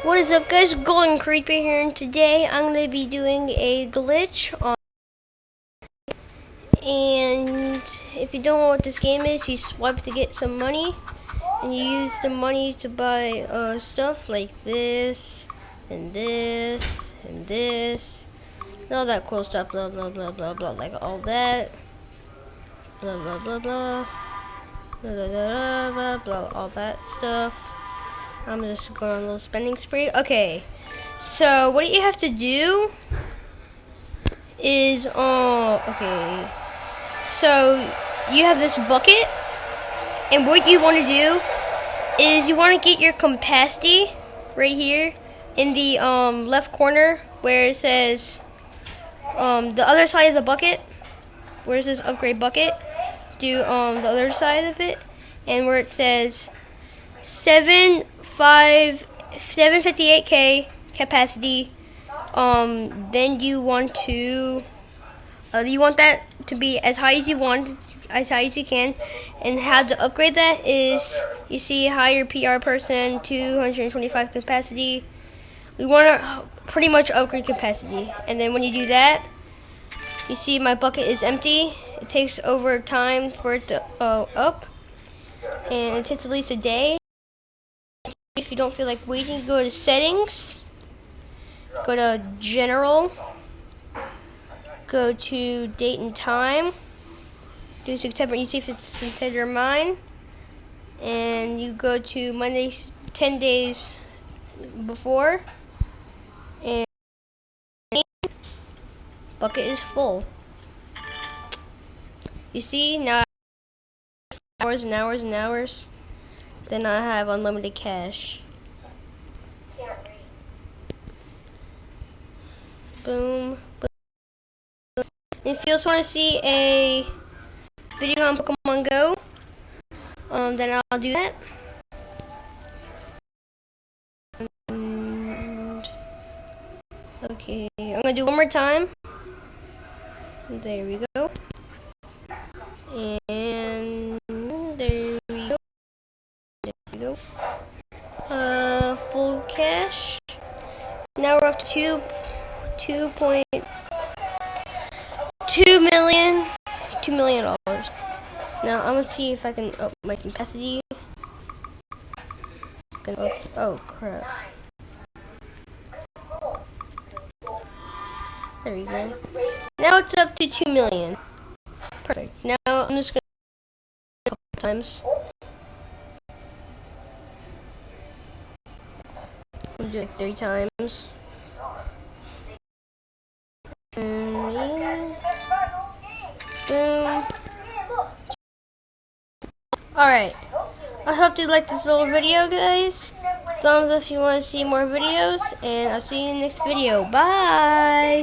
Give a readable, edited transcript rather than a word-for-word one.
What is up, guys? Golden Creeper here, and today I'm going to be doing a glitch on. And if you don't know what this game is, you swipe to get some money, and you use the money to buy stuff like this, and this, and this, and all that cool stuff. Blah blah blah blah blah, like all that. Blah blah blah blah. Blah blah blah blah blah, all that stuff. I'm just going on a little spending spree. Okay, so what you have to do is, okay, so you have this bucket, and what you want to do is you want to get your capacity right here in the left corner where it says the other side of the bucket, where it says upgrade bucket. Do the other side of it, and where it says 758k capacity. Then you want to that to be as high as you want, as high as you can. And how to upgrade that is, you see higher PR person, 225 capacity. We want to pretty much upgrade capacity, and then when you do that, you see my bucket is empty. It takes over time for it to up, and it takes at least a day. If you don't feel like waiting, go to settings, go to general, go to date and time, do September, you see if it's September or mine, and you go to Monday 10 days before, and bucket is full. You see, now hours and hours and hours. Then I have unlimited cash. Boom, boom. If you also want to see a video on Pokemon Go, then I'll do that. And, okay, I'm gonna do one more time. There we go. And there we go. There we go. Full cash. Now we're up to 2.2 million. $2 million. Now I'm gonna see if I can up my capacity. Oh crap. There we go. Now it's up to 2 million. Perfect. Now I'm just gonna do a couple times. I'm gonna do it like 3 times. Yeah. Boom. Alright. I hope you liked this little video, guys. Thumbs up if you want to see more videos, and I'll see you in the next video. Bye!